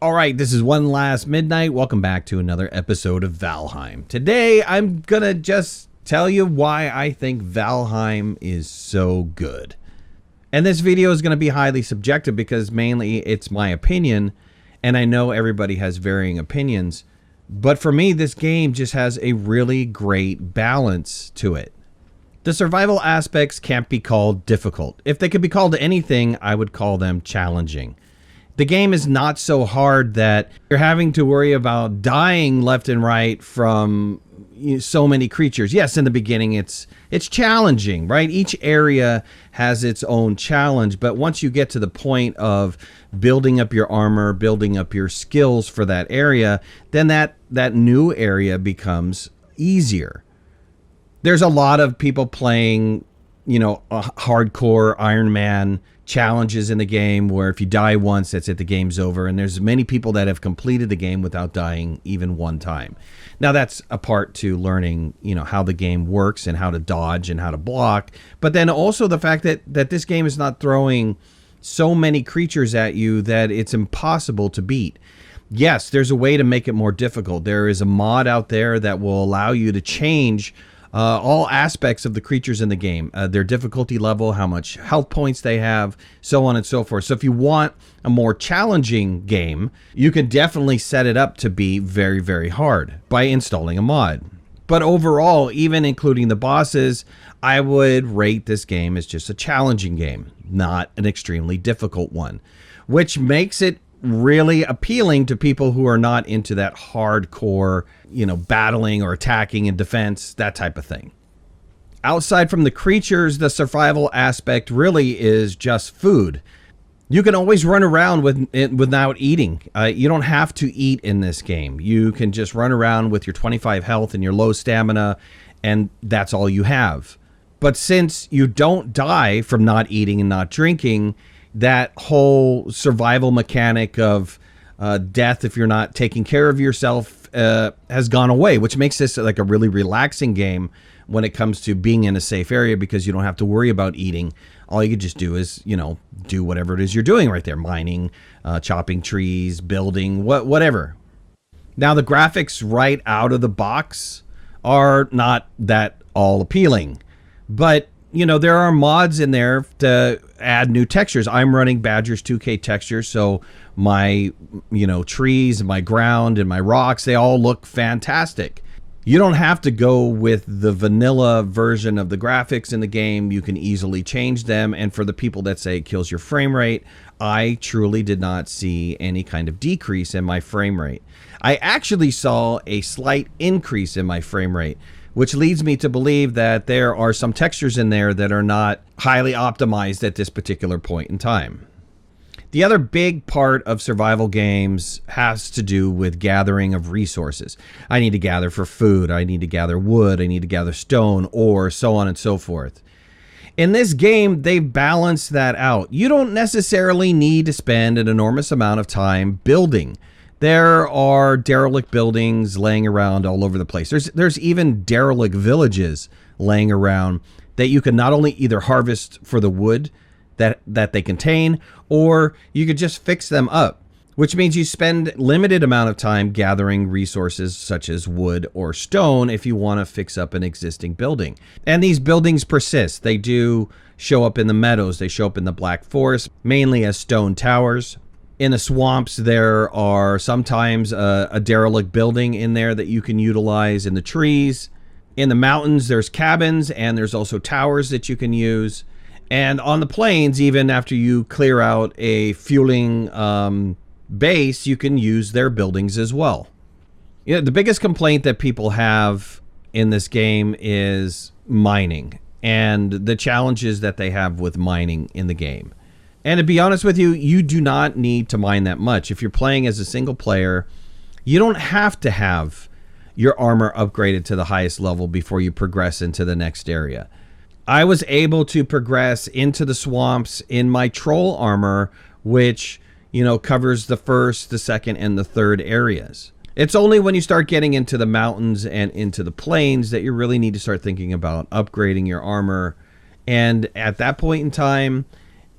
All right, this is One Last Midnight. Welcome back to another episode of Valheim. Today, I'm gonna just tell you why I think Valheim is so good. And this video is gonna be highly subjective because mainly it's my opinion, and I know everybody has varying opinions. But for me, this game just has a really great balance to it. The survival aspects can't be called difficult. If they could be called anything, I would call them challenging. The game is not so hard that you're having to worry about dying left and right from so many creatures. Yes, in the beginning it's challenging, right? Each area has its own challenge, but once you get to the point of building up your armor, building up your skills for that area, then that new area becomes easier. There's a lot of people playing, hardcore Iron Man challenges in the game where if you die once, that's it, the game's over. And there's many people that have completed the game without dying even one time. Now that's a part to learning, how the game works and how to dodge and how to block. But then also the fact that this game is not throwing so many creatures at you that it's impossible to beat. Yes, there's a way to make it more difficult. There is a mod out there that will allow you to change all aspects of the creatures in the game, their difficulty level, how much health points they have, so on and so forth. So if you want a more challenging game, you can definitely set it up to be very, very hard by installing a mod. But overall, even including the bosses, I would rate this game as just a challenging game, not an extremely difficult one, which makes it really appealing to people who are not into that hardcore, battling or attacking in defense, that type of thing. Outside from the creatures, the survival aspect really is just food. You can always run around without eating. You don't have to eat in this game. You can just run around with your 25 health and your low stamina, and that's all you have. But since you don't die from not eating and not drinking, that whole survival mechanic of death if you're not taking care of yourself has gone away, which makes this like a really relaxing game when it comes to being in a safe area because you don't have to worry about eating. All you can just do is, do whatever it is you're doing right there, mining, chopping trees, building, whatever. Now, the graphics right out of the box are not that all appealing, but there are mods in there to add new textures. I'm running Badger's 2K textures, so my, trees and my ground and my rocks, they all look fantastic. You don't have to go with the vanilla version of the graphics in the game. You can easily change them. And for the people that say it kills your frame rate, I truly did not see any kind of decrease in my frame rate. I actually saw a slight increase in my frame rate, which leads me to believe that there are some textures in there that are not highly optimized at this particular point in time. The other big part of survival games has to do with gathering of resources. I need to gather for food, I need to gather wood, I need to gather stone, ore, so on and so forth. In this game, they've balanced that out. You don't necessarily need to spend an enormous amount of time building. There are derelict buildings laying around all over the place. There's even derelict villages laying around that you can not only either harvest for the wood that they contain, or you could just fix them up, which means you spend limited amount of time gathering resources such as wood or stone if you want to fix up an existing building. And these buildings persist. They do show up in the meadows. They show up in the Black Forest, mainly as stone towers. In the swamps, there are sometimes a derelict building in there that you can utilize. In the trees, in the mountains, there's cabins, and there's also towers that you can use. And on the plains, even after you clear out a fueling base, you can use their buildings as well. The biggest complaint that people have in this game is mining and the challenges that they have with mining in the game. And to be honest with you, you do not need to mine that much. If you're playing as a single player, you don't have to have your armor upgraded to the highest level before you progress into the next area. I was able to progress into the swamps in my troll armor, which, covers the first, the second, and the third areas. It's only when you start getting into the mountains and into the plains that you really need to start thinking about upgrading your armor. And at that point in time,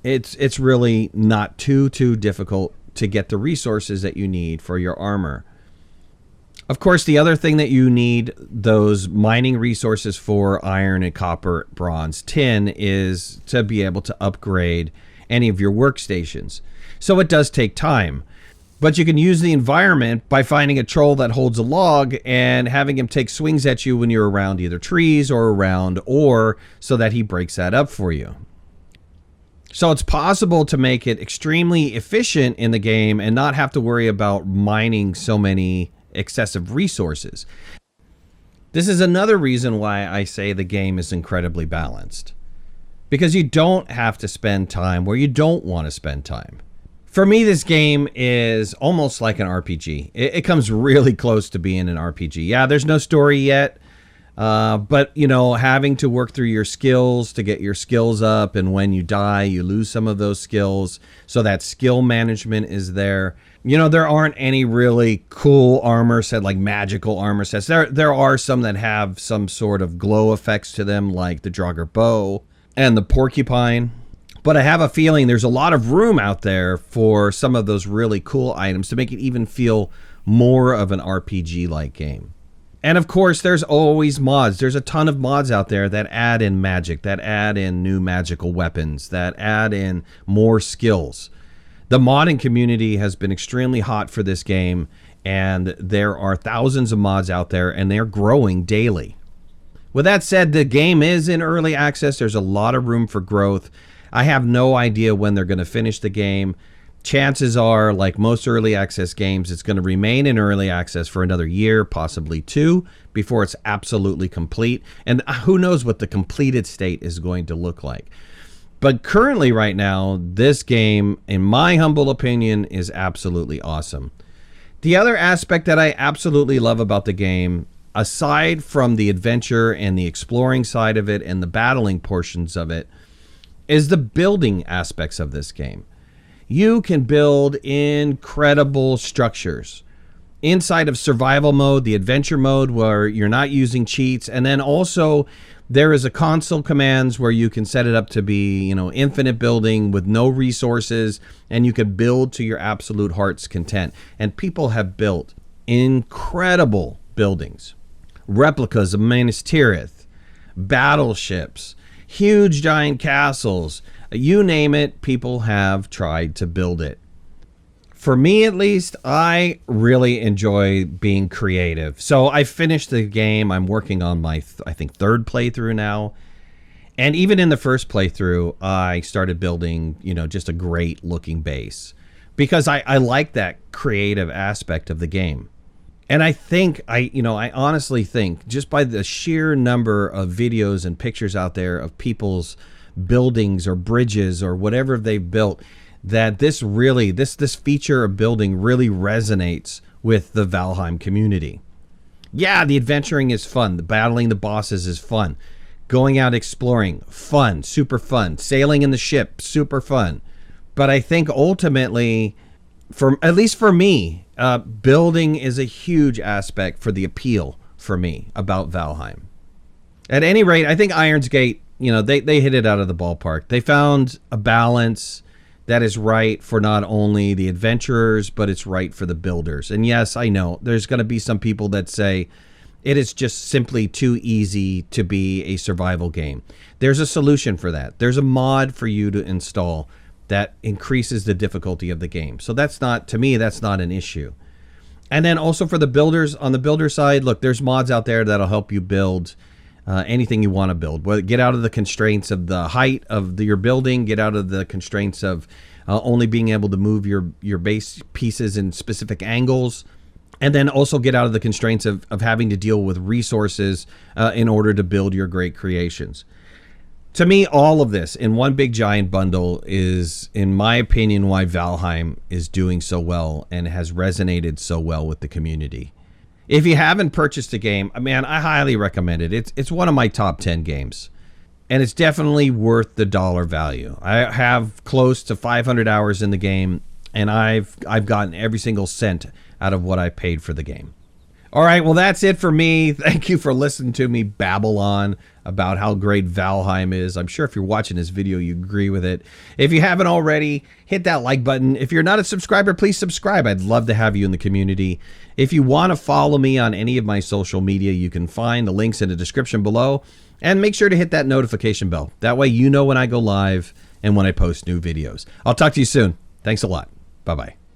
it's really not too difficult to get the resources that you need for your armor. Of course, the other thing that you need those mining resources for, iron and copper, bronze, tin, is to be able to upgrade any of your workstations. So it does take time. But you can use the environment by finding a troll that holds a log and having him take swings at you when you're around either trees or around ore, so that he breaks that up for you. So it's possible to make it extremely efficient in the game and not have to worry about mining so many excessive resources. This is another reason why I say the game is incredibly balanced, because you don't have to spend time where you don't want to spend time. For me, this game is almost like an RPG. It comes really close to being an RPG. Yeah, there's no story yet, but you know, having to work through your skills to get your skills up, and when you die, you lose some of those skills. So that skill management is there. You know, there aren't any really cool armor set, like magical armor sets. There are some that have some sort of glow effects to them, like the Draugr bow and the porcupine. But I have a feeling there's a lot of room out there for some of those really cool items to make it even feel more of an RPG-like game. And of course, there's always mods. There's a ton of mods out there that add in magic, that add in new magical weapons, that add in more skills. The modding community has been extremely hot for this game, and there are thousands of mods out there, and they're growing daily. With that said, the game is in early access. There's a lot of room for growth. I have no idea when they're going to finish the game. Chances are, like most early access games, it's going to remain in early access for another year, possibly 2, before it's absolutely complete. And who knows what the completed state is going to look like. But currently, right now, this game, in my humble opinion, is absolutely awesome. The other aspect that I absolutely love about the game, aside from the adventure and the exploring side of it and the battling portions of it, is the building aspects of this game. You can build incredible structures inside of survival mode, the adventure mode where you're not using cheats, and then also there is a console commands where you can set it up to be, you know, infinite building with no resources, and you can build to your absolute heart's content. And people have built incredible buildings, replicas of Minas Tirith, battleships, huge giant castles, you name it, people have tried to build it. For me, at least, I really enjoy being creative. So I finished the game. I'm working on my, I think, 3rd playthrough now. And even in the first playthrough, I started building, you know, just a great looking base, because I like that creative aspect of the game. And I think, I honestly think, just by the sheer number of videos and pictures out there of people's buildings or bridges or whatever they've built, that this really, this feature of building really resonates with the Valheim community. Yeah, the adventuring is fun. The battling the bosses is fun. Going out exploring, fun, super fun. Sailing in the ship, super fun. But I think ultimately, at least for me, building is a huge aspect for the appeal for me about Valheim. At any rate, I think Iron's Gate, you know, they hit it out of the ballpark. They found a balance that is right for not only the adventurers, but it's right for the builders. And yes, I know there's going to be some people that say it is just simply too easy to be a survival game. There's a solution for that. There's a mod for you to install that increases the difficulty of the game. So that's not, to me, that's not an issue. And then also for the builders, on the builder side, look, there's mods out there that'll help you build anything you want to build. Get out of the constraints of the height of your building, get out of the constraints of only being able to move your base pieces in specific angles, and then also get out of the constraints of having to deal with resources in order to build your great creations. To me, all of this in one big giant bundle is, in my opinion, why Valheim is doing so well and has resonated so well with the community. If you haven't purchased the game, man, I highly recommend it. It's one of my top 10 games, and it's definitely worth the dollar value. I have close to 500 hours in the game, and I've gotten every single cent out of what I paid for the game. All right, well, that's it for me. Thank you for listening to me babble on about how great Valheim is. I'm sure if you're watching this video, you agree with it. If you haven't already, hit that like button. If you're not a subscriber, please subscribe. I'd love to have you in the community. If you want to follow me on any of my social media, you can find the links in the description below. And make sure to hit that notification bell. That way you know when I go live and when I post new videos. I'll talk to you soon. Thanks a lot. Bye-bye.